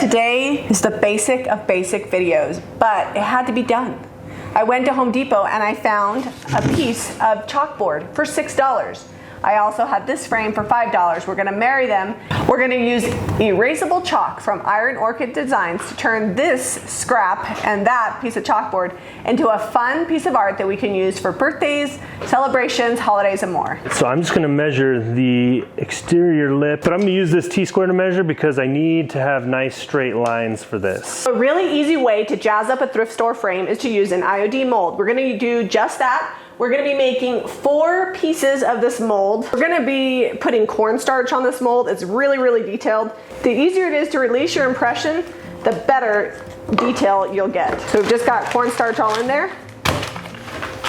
today is the basic of basic videos, but it had to be done. I went to Home Depot and I found a piece of chalkboard for $6. I also have this frame for $5. We're gonna marry them. We're gonna use erasable chalk from Iron Orchid Designs to turn this scrap and that piece of chalkboard into a fun piece of art that we can use for birthdays, celebrations, holidays, and more. So I'm just gonna measure the exterior lip, but I'm gonna use this T-square to measure because I need to have nice straight lines for this. A really easy way to jazz up a thrift store frame is to use an IOD mold. We're gonna do just that. We're gonna be making 4 pieces of this mold. We're gonna be putting cornstarch on this mold. It's really, really detailed. The easier it is to release your impression, the better detail you'll get. So we've just got cornstarch all in there.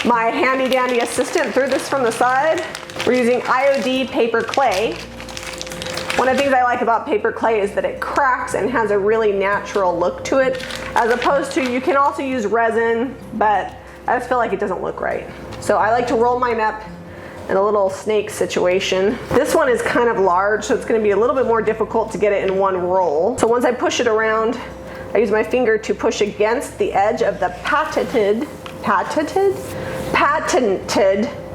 My handy dandy assistant threw this from the side. We're using IOD paper clay. One of the things I like about paper clay is that it cracks and has a really natural look to it, as opposed to, you can also use resin, but I just feel like it doesn't look right. So I like to roll mine up in a little snake situation. This one is kind of large, so it's gonna be a little bit more difficult to get it in one roll. So once I push it around, I use my finger to push against the edge of the patented,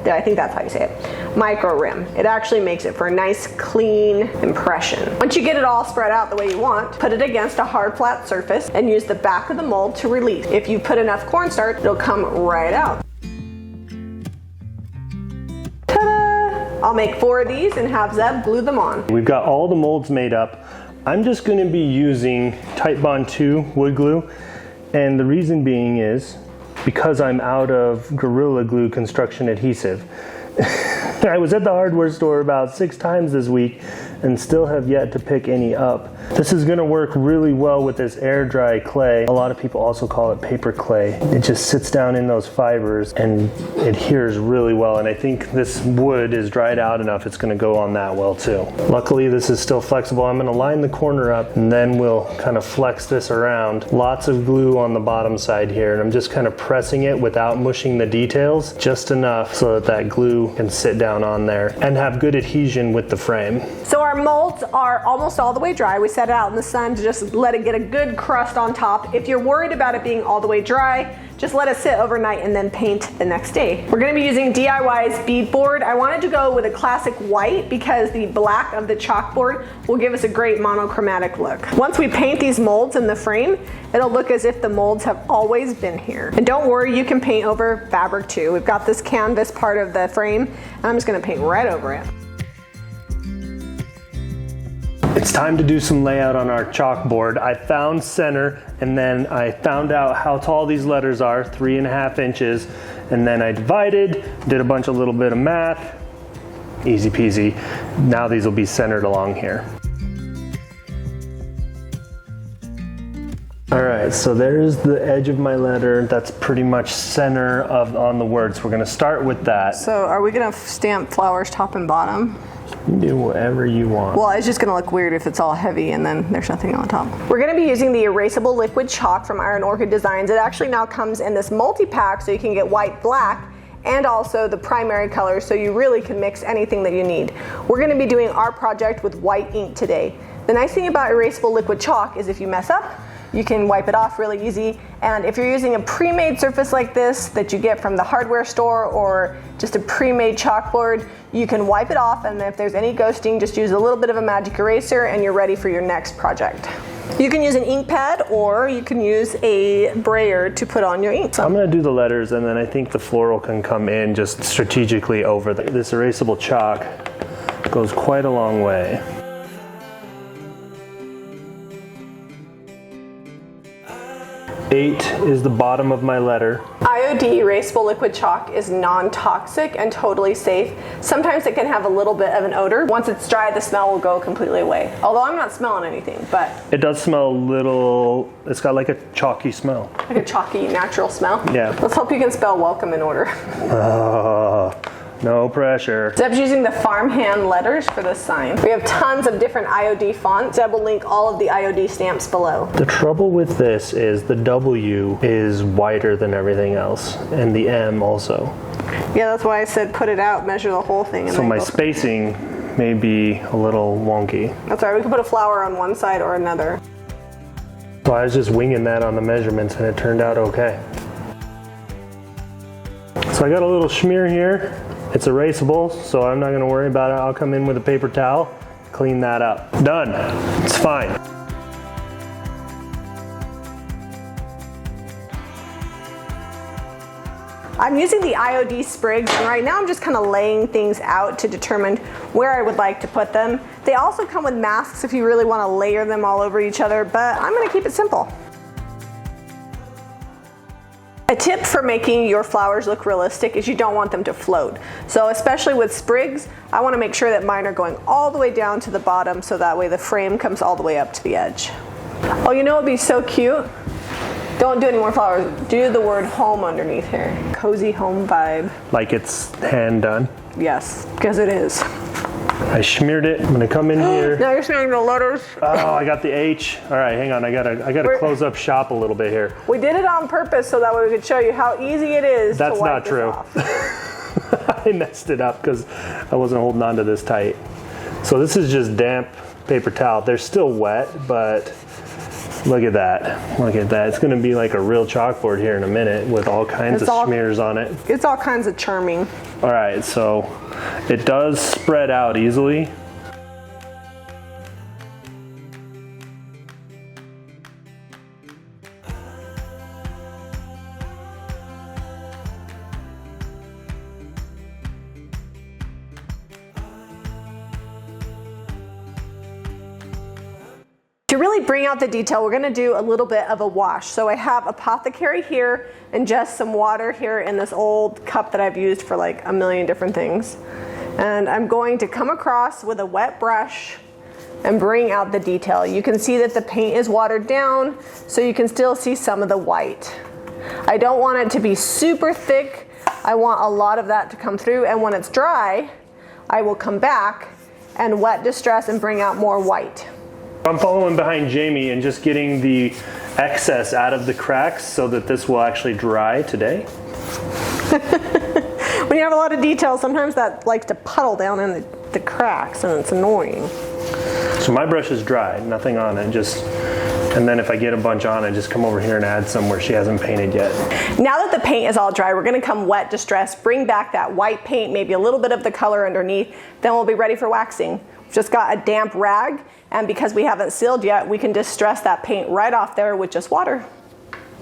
I think that's how you say it, micro rim. It actually makes it for a nice clean impression. Once you get it all spread out the way you want, put it against a hard flat surface and use the back of the mold to release. If you put enough cornstarch, it'll come right out. Ta-da! I'll make 4 of these and have Zeb glue them on. We've got all the molds made up. I'm just gonna be using Titebond 2 wood glue, and the reason being is because I'm out of Gorilla Glue construction adhesive. I was at the hardware store about 6 times this week and still have yet to pick any up. This is gonna work really well with this air dry clay. A lot of people also call it paper clay. It just sits down in those fibers and adheres really well, and I think this wood is dried out enough it's gonna go on that well too. Luckily this is still flexible. I'm gonna line the corner up and then we'll kind of flex this around. Lots of glue on the bottom side here, and I'm just kind of pressing it without mushing the details, just enough so that that glue can sit down on there and have good adhesion with the frame. So our molds are almost all the way dry. We set it out in the sun to just let it get a good crust on top. If you're worried about it being all the way dry, just let it sit overnight and then paint the next day. We're gonna be using DIY's beadboard. I wanted to go with a classic white because the black of the chalkboard will give us a great monochromatic look. Once we paint these molds in the frame, it'll look as if the molds have always been here. And don't worry, you can paint over fabric too. We've got this canvas part of the frame, and I'm just gonna paint right over it. It's time to do some layout on our chalkboard. I found center, and then I found out how tall these letters are, 3.5 inches, and then I divided, did a bunch of little bit of math, easy peasy. Now these will be centered along here. All right, so there's the edge of my letter. That's pretty much center on the words. We're gonna start with that. So are we gonna stamp flowers top and bottom? You do whatever you want. Well, it's just gonna look weird if it's all heavy and then there's nothing on top. We're gonna be using the erasable liquid chalk from Iron Orchid Designs. It actually now comes in this multi-pack, so you can get white, black, and also the primary colors, so you really can mix anything that you need. We're gonna be doing our project with white ink today. The nice thing about erasable liquid chalk is if you mess up, you can wipe it off really easy. And if you're using a pre-made surface like this that you get from the hardware store or just a pre-made chalkboard, you can wipe it off, and if there's any ghosting, just use a little bit of a magic eraser and you're ready for your next project. You can use an ink pad or you can use a brayer to put on your ink. I'm gonna do the letters, and then I think the floral can come in just strategically over this erasable chalk. Goes quite a long way. 8 is the bottom of my letter. IOD erasable liquid chalk is non-toxic and totally safe. Sometimes it can have a little bit of an odor. Once it's dry, the smell will go completely away. Although I'm not smelling anything, but. It does smell a little, it's got like a chalky smell. Like a chalky, natural smell? Yeah. Let's hope you can spell welcome in order. No pressure. Zeb's using the farmhand letters for this sign. We have tons of different IOD fonts. Zeb will link all of the IOD stamps below. The trouble with this is the W is wider than everything else, and the M also. Yeah, that's why I said put it out, measure the whole thing. And so my spacing may be a little wonky. That's all right, we can put a flower on one side or another. So I was just winging that on the measurements and it turned out okay. So I got a little smear here. It's erasable, so I'm not gonna worry about it. I'll come in with a paper towel, clean that up. Done, it's fine. I'm using the IOD sprigs, and right now I'm just kind of laying things out to determine where I would like to put them. They also come with masks if you really want to layer them all over each other, but I'm going to keep it simple. A tip for making your flowers look realistic is you don't want them to float. So especially with sprigs, I want to make sure that mine are going all the way down to the bottom so that way the frame comes all the way up to the edge. Oh, you know what would be so cute? Don't do any more flowers. Do the word home underneath here. Cozy home vibe. Like it's hand done? Yes, because it is. I smeared it. I'm gonna come in here. Now you're smearing the letters. Oh, I got the H. All right, hang on. I gotta close up shop a little bit here. We did it on purpose so that way we could show you how easy it is That's to wipe not true. Off. I messed it up because I wasn't holding on to this tight. So this is just damp paper towel. They're still wet, but look at that. Look at that. It's going to be like a real chalkboard here in a minute with all kinds of smears on it. It's all kinds of charming. All right, so it does spread out easily. To really bring out the detail, we're gonna do a little bit of a wash. So I have apothecary here and just some water here in this old cup that I've used for like a million different things. And I'm going to come across with a wet brush and bring out the detail. You can see that the paint is watered down, so you can still see some of the white. I don't want it to be super thick. I want a lot of that to come through, and when it's dry, I will come back and wet distress and bring out more white. I'm following behind Jami and just getting the excess out of the cracks so that this will actually dry today. When you have a lot of detail, sometimes that likes to puddle down in the cracks and it's annoying. So my brush is dry, nothing on it, and then if I get a bunch on it, just come over here and add some where she hasn't painted yet. Now that the paint is all dry, we're gonna come wet distress, bring back that white paint, maybe a little bit of the color underneath, then we'll be ready for waxing. We've just got a damp rag, and because we haven't sealed yet, we can distress that paint right off there with just water.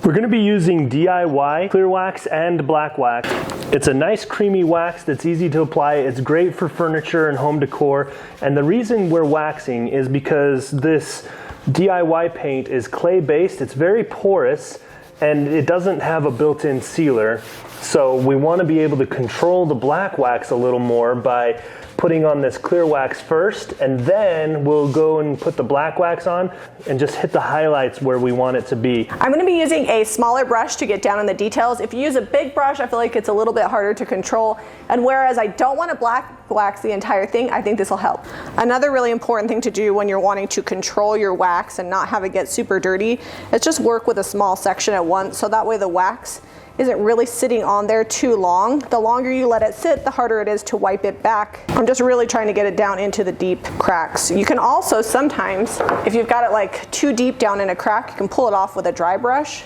We're going to be using DIY clear wax and black wax. It's a nice creamy wax that's easy to apply. It's great for furniture and home decor. And the reason we're waxing is because this DIY paint is clay based. It's very porous and it doesn't have a built-in sealer. So we want to be able to control the black wax a little more by putting on this clear wax first, and then we'll go and put the black wax on and just hit the highlights where we want it to be. I'm gonna be using a smaller brush to get down in the details. If you use a big brush, I feel like it's a little bit harder to control. And whereas I don't want to black wax the entire thing, I think this will help. Another really important thing to do when you're wanting to control your wax and not have it get super dirty is just work with a small section at once, so that way the wax isn't really sitting on there too long. The longer you let it sit, the harder it is to wipe it back. I'm just really trying to get it down into the deep cracks. You can also sometimes, if you've got it like too deep down in a crack, you can pull it off with a dry brush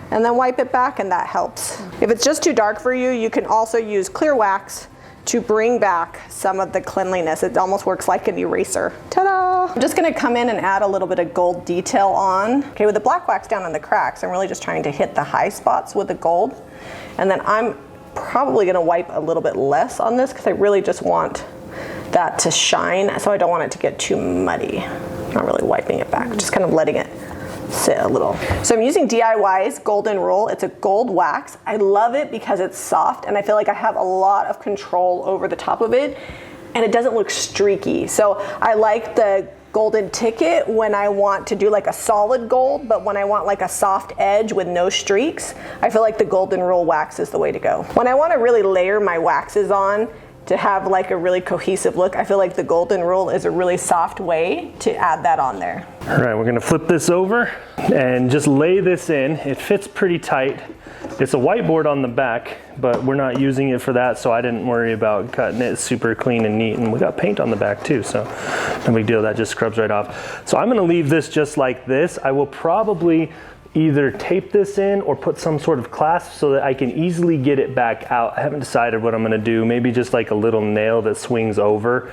and then wipe it back, and that helps. If it's just too dark for you, you can also use clear wax to bring back some of the cleanliness. It almost works like an eraser. Ta-da! I'm just gonna come in and add a little bit of gold detail on. Okay, with the black wax down in the cracks, I'm really just trying to hit the high spots with the gold. And then I'm probably gonna wipe a little bit less on this because I really just want that to shine, so I don't want it to get too muddy. I'm not really wiping it back, just kind of letting it sit a little. So I'm using DIY's Golden Rule. It's a gold wax. I love it because it's soft and I feel like I have a lot of control over the top of it, and it doesn't look streaky. So I like the golden ticket when I want to do like a solid gold, but when I want like a soft edge with no streaks, I feel like the Golden Rule wax is the way to go. When I want to really layer my waxes on to have like a really cohesive look, I feel like the Golden Rule is a really soft way to add that on there. All right, we're gonna flip this over and just lay this in. It fits pretty tight. It's a whiteboard on the back, but we're not using it for that, so I didn't worry about cutting it super clean and neat. And we got paint on the back too, so no big deal, that just scrubs right off. So I'm gonna leave this just like this. I will probably either tape this in or put some sort of clasp so that I can easily get it back out. I haven't decided what I'm gonna do. Maybe just like a little nail that swings over.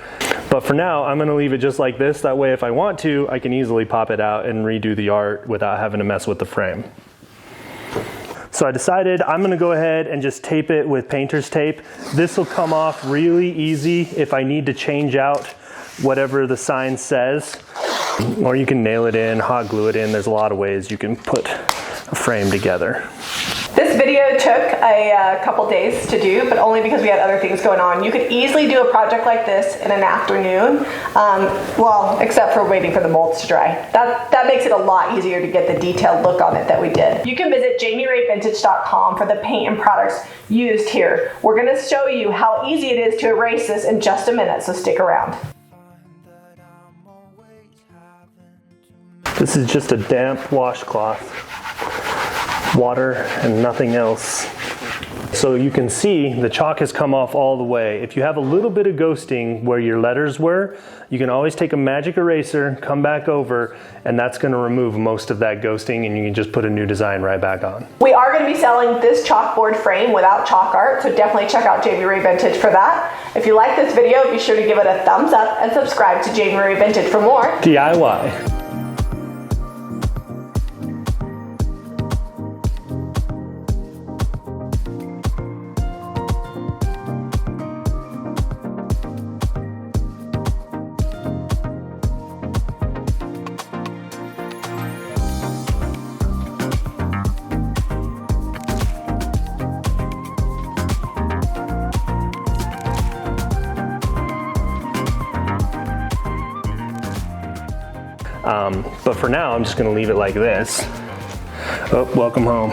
But for now, I'm gonna leave it just like this. That way, if I want to, I can easily pop it out and redo the art without having to mess with the frame. So I decided I'm gonna go ahead and just tape it with painter's tape. This will come off really easy if I need to change out whatever the sign says. Or you can nail it in, hot glue it in. There's a lot of ways you can put a frame together. This video took a couple days to do, but only because we had other things going on. You could easily do a project like this in an afternoon, well, except for waiting for the molds to dry. That makes it a lot easier to get the detailed look on it that we did. You can visit JamiRayVintage.com for the paint and products used here. We're gonna show you how easy it is to erase this in just a minute, so stick around. This is just a damp washcloth, water and nothing else. So you can see the chalk has come off all the way. If you have a little bit of ghosting where your letters were, you can always take a magic eraser, come back over, and that's gonna remove most of that ghosting, and you can just put a new design right back on. We are gonna be selling this chalkboard frame without chalk art, so definitely check out Jami Ray Vintage for that. If you like this video, be sure to give it a thumbs up and subscribe to Jami Ray Vintage for more DIY. But for now, I'm just gonna leave it like this. Oh, welcome home.